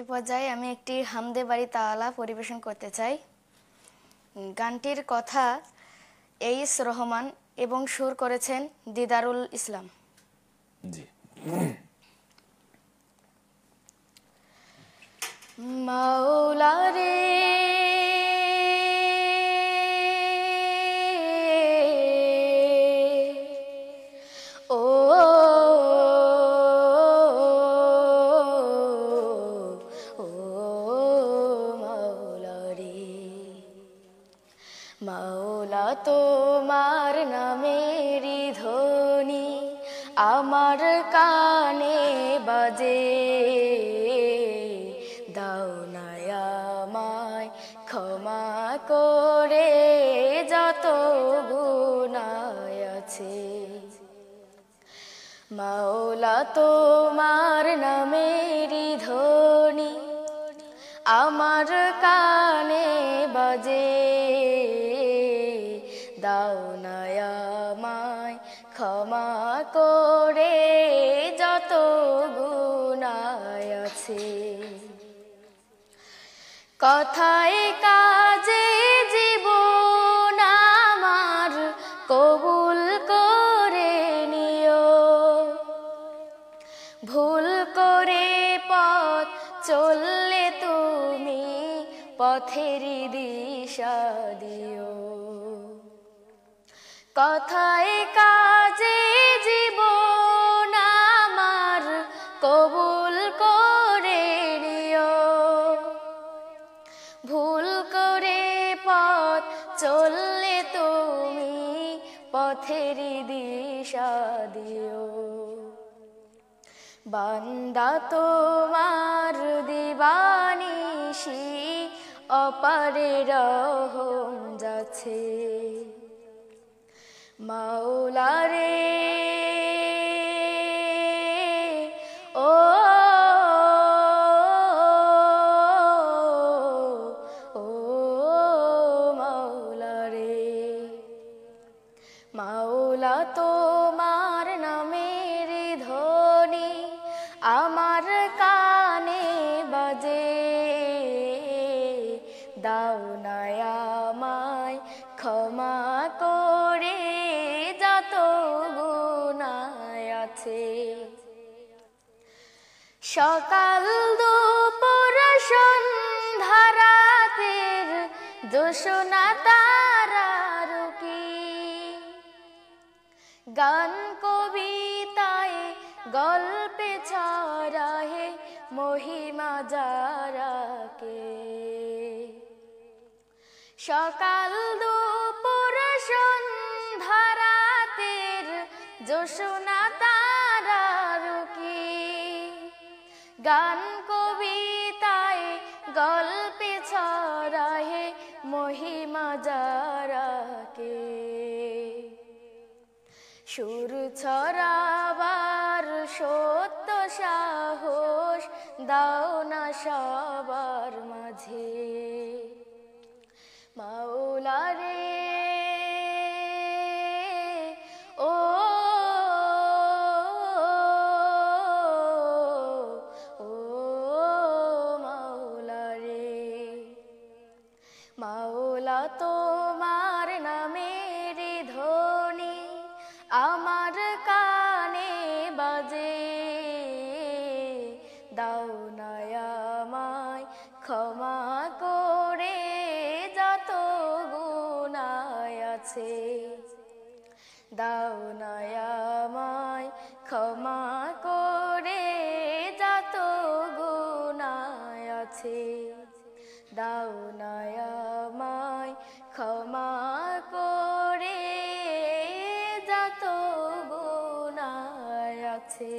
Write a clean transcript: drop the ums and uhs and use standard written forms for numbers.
এ পর্যায়ে আমি একটি হামদে বাড়ি তাআলা পরিবেশন করতে চাই। গানটির কথা এইস রহমান এবং সুর করেছেন দিদারুল ইসলাম। জি। মাওলা রে ও মাওলা রে, মাওলা তোমার নামেরই ধ্বনি আমার কানে বাজে, দাও না আমায় ক্ষমা করে যত গুনাহ আছে। মাওলা তোমার নামেরই ধ্বনি আমার কানে বাজে, দাও না আমায় ক্ষমা করে যত গুনাহ আছে। কথায় কাজে জীবন আমার কবুল করে নিও, ভুল করে পথ চললে তুমি পথেরই দিশা দিও। কথায় কাজে জীবন আমার কবুল করে নিও, ভুল করে পথ চললে তুমি পথেরই দিশা দিও। বান্দা তোমার দিবানিশি অপারে রহম যাচ্ছে, মাওলা রে ও মাওলা রে, মাওলা তোমার নামের ধ্বনি আমার কানে বাজে, দাও না আমায় ক্ষমা করে যত গুনাহ আছে। সকাল দুপুর সন্ধ্যা রাতের জোছনা তারার কি, গান কবিতায় গল্পে ছড়াহে মহিমা যারাকে। সকাল দুপুর সন্ধ্যা রাতের জোছনা তারার কি, গান কবিতায় গল্পে ছড়াহে মহিমা যারাকে। সুর ছড়াবার সত্য সাহস দাও না সবার মাঝে, মাওলা রে ও মাওলা রে, মাওলা তোমার নামের ধ্বনি আমার কানে বাজে, দাও না আমায় ক্ষমা করে যত গুনাহ আছে। দাও না আমায় ক্ষমা করে যত গুনাহ আছে। দাও না আমায় ক্ষমা করে যত গুনাহ আছে।